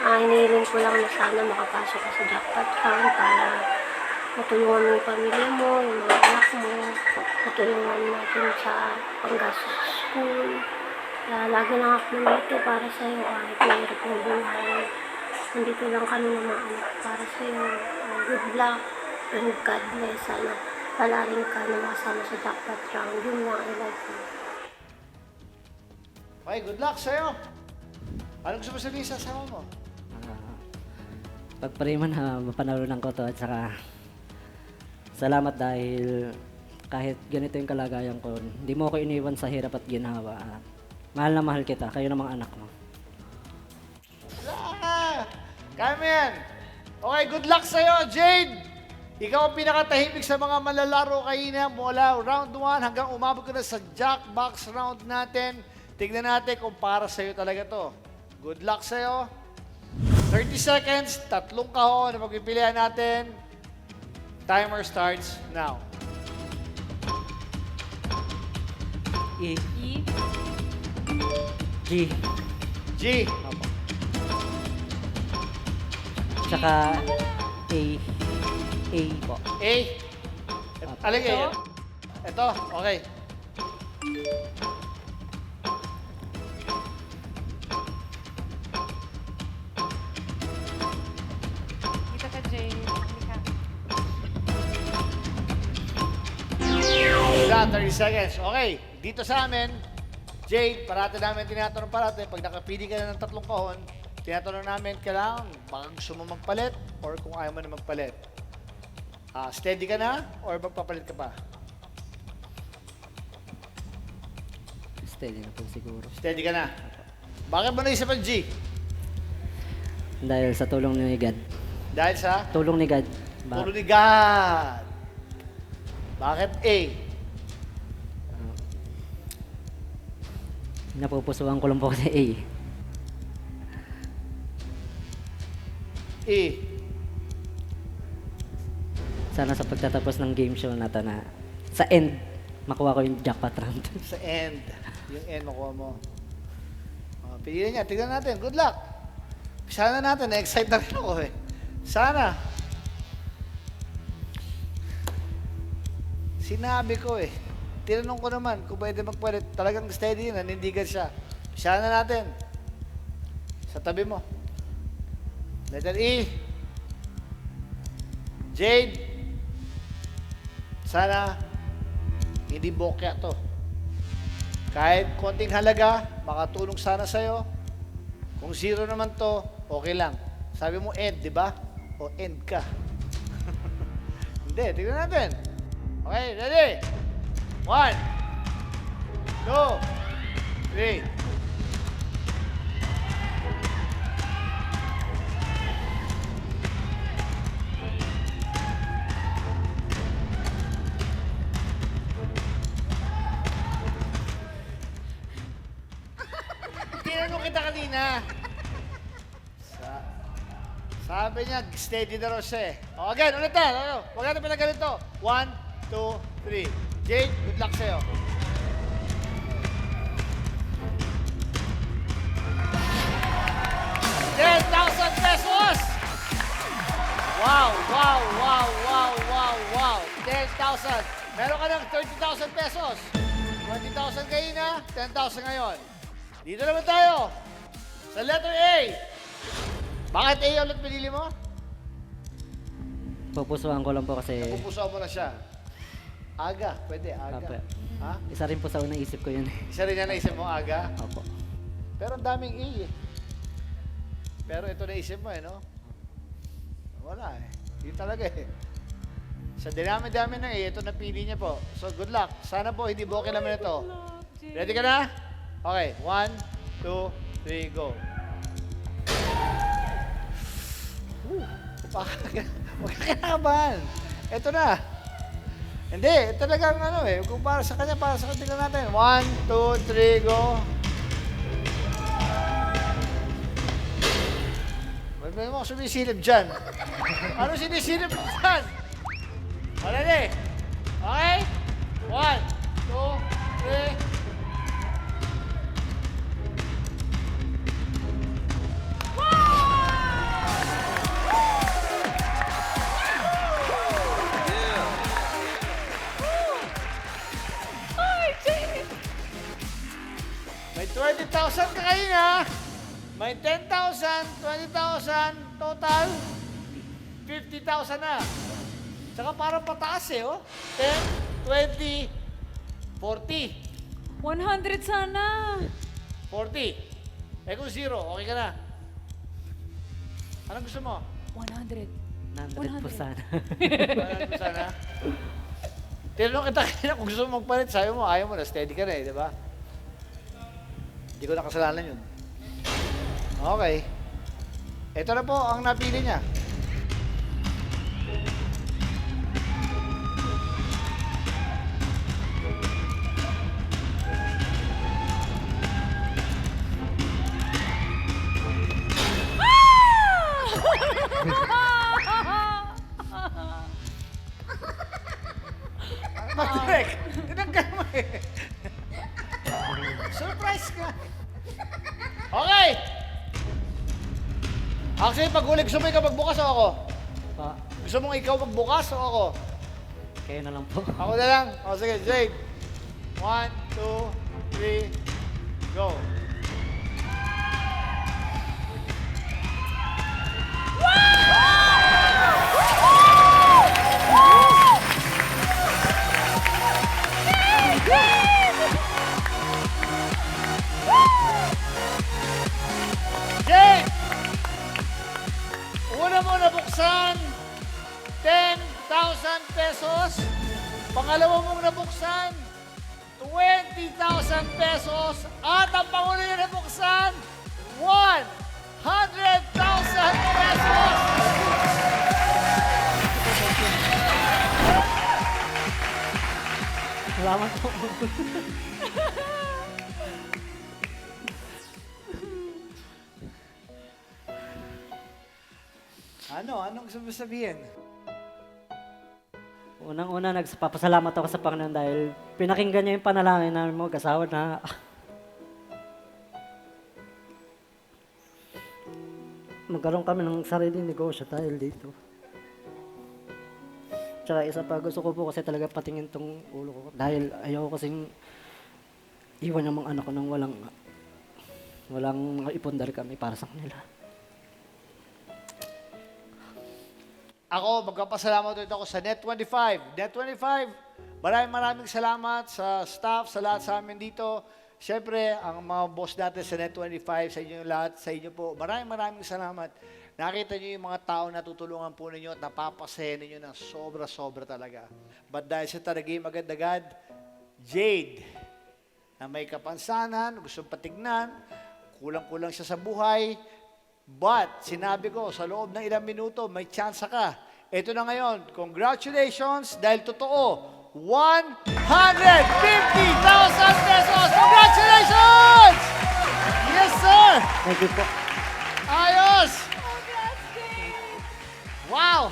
Hinihiling ko lang na sana makapasok ka sa jackpot round para matulungan mo yung pamilya mo, yung mga anak mo, matulungan natin sa panggastos sa school. Kaya lagi lang ako nandito para sa'yo kahit mahirap ng buhay. Nandito lang kami ng mga anak para sa'yo. Good luck and God bless. Sana palaring ka na makasama sa jackpot round. Yun lang, I love you. Okay, good luck sa'yo. Anong gusto mo sabihin sa asawa mo? Pagpariman na mapanalunan ko to at saka salamat dahil kahit ganito yung kalagayan ko, hindi mo ako iniwan sa hirap at ginhawa. Mahal na mahal kita, kayo ng mga anak mo. Kaya mo yan. Okay, good luck sa'yo, Jade. Ikaw ang pinakatahimik sa mga malalaro kanina mula round 1 hanggang umabot ka na sa Jackbox round natin. Tignan natin kung para sa'yo talaga to. Good luck sa'yo. 30 seconds, 3 kahon na pagpipilian natin. Timer starts now. E. G. G. Tsaka A. A po. A. Aling A. Ito, okay. Dito ka, Jay. Halika. 30 seconds. Okay, dito sa amin, Jade, parati namin tinatanong parati, pag nakapili ka na ng 3 kahon, tinatanong namin, kailangan baka gusto mo magpalit or kung ayaw mo na magpalit. Steady ka na or magpapalit ka pa? Steady na po siguro. Steady ka na. Bakit mo naisip ang G? Dahil sa tulong ni God. Dahil sa? Tulong ni God. Tulong ni God. Bakit A? Napupusuan ko lang po kasi A. E. Sana sa pagtatapos ng game show na to na sa end, makuha ko yung jackpot round. Sa end. Yung end makuha mo. Piliin niya. Tignan natin. Good luck. Sana natin. Na-excite na rin ako eh. Sana. Sinabi ko eh. Tinanong ko naman kung pwede magpalit. Talagang steady yun. Nanindigan siya. Sana natin. Sa tabi mo. Letter E. Jade. Sana hindi bokya to. Kahit konting halaga, makatulong sana sa'yo. Kung 0 naman to, okay lang. Sabi mo end, di ba? O end ka. Hindi, tignan natin. Okay, ready? 1, 2, 3. Tinanong kita kanina. Sabi niya, steady na raw siya eh. O, again, ulit na. Ano? Huwag natin pinagalito. 1, 2, 3. Jade, good luck sa'yo. ₱10,000! Wow, wow, wow, wow, wow, wow. 10,000. Meron ka ng ₱30,000. 20,000 kayo na, 10,000 ngayon. Dito naman tayo. Sa letter A. Bakit A ulit pinili mo? Pupusuan ko lang po kasi... Napupusuan mo na siya. Aga, pwede, aga. Opo. Ha? Isa rin po sa unang isip ko yun. Isa rin yan naisip mo, aga? Opo. Pero ang daming A eh. Pero ito naisip mo eh, no? Wala eh. Yun talaga eh. Sa dinami-dami na eh, ito napili niya po. So good luck. Sana po hindi bokeh naman ito. Ready ka na? Okay, 1, 2, 3, go. Huwag ka kinakabahan. Ito na. Hindi, talagang ano eh. Kung para sa kanya, para sa kanila natin. 1, 2, 3, go. May mga sumisilip dyan. Ano sinisilip dyan? Ready? Okay? 1, 2, 3. May 20,000 ka kayo na. May 10,000, 20,000, total 50,000 na. Tsaka parang pataas eh, oh. 10, 20, 40. 100 sana. 40. Eh kung 0, okay ka na. Anong gusto mo? 100. 100 po sana. 100 po sana. Tinanong kita kanina kung gusto mo magpalit. Sabi mo, ayaw mo na, steady ka na eh, di ba? Hindi ko nakasalanan yun. Okay. Ito na po ang napili niya. Patrick, tinanggal mo eh. Surprise ka. Okay. Actually, pag huli, gusto mo ikaw magbukas o ako? Pa, Gusto mong ikaw magbukas o ako? kayo na lang po. Ako na lang. O sige, Jade. 1, 2, 3, go. pesos. Pangalawa mong nabuksan, 20,000 pesos. At ang pangulo na nabuksan, 100,000 pesos. Salamat po. Anong gusto mo sabihin? Unang-una, nagpapasalamat ako sa Panginoon dahil pinakinggan niya yung panalangin namin mo, kasawa na magkaroon kami ng sariling negosyo dahil dito. Tsaka isa pa, gusto ko po kasi talaga patingin tong ulo ko dahil ayoko kasing iwan yung mga anak ko nang walang ipundar kami para sa kanila. Ako, magpapasalamat ulit ako sa Net25. Net25, maraming salamat sa staff, sa lahat sa amin dito. Siyempre, ang mga boss natin sa Net25, sa inyo lahat, sa inyo po, maraming salamat. Nakita niyo yung mga tao na tutulungan po ninyo at napapasaya ninyo ng sobra-sobra talaga. But dahil sa Taragame agad-agad, Jade, na may kapansanan, gustong patignan, kulang-kulang siya sa buhay, but sinabi ko, sa loob ng ilang minuto, may chance ka. Ito na ngayon, congratulations, dahil totoo, 150,000 pesos! Congratulations! Yes, sir! Thank you po. Ayos! Wow!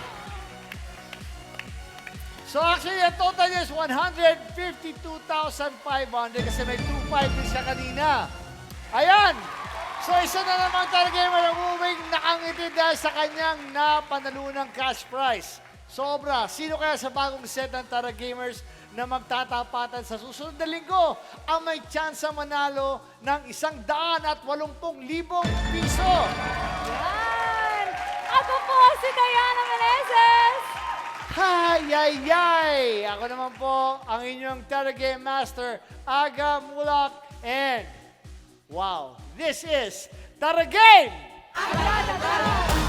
So actually, ang total niya is 152,500 kasi may 2.5 din siya kanina. Ayan! So isa na naman Taragamer ang umuwing nakangiti dahil sa kanyang napanalunang cash prize. Sobra! Sino kaya sa bagong set ng Taragamers na magtatapatan sa susunod na linggo ang may chance manalo ng 180,000 piso? Yan! Ako po si Diana Meneses! Hayayay! Ako naman po ang inyong Taragame Master, Aga Mulak, and wow, this is Taragame! Agad-agad!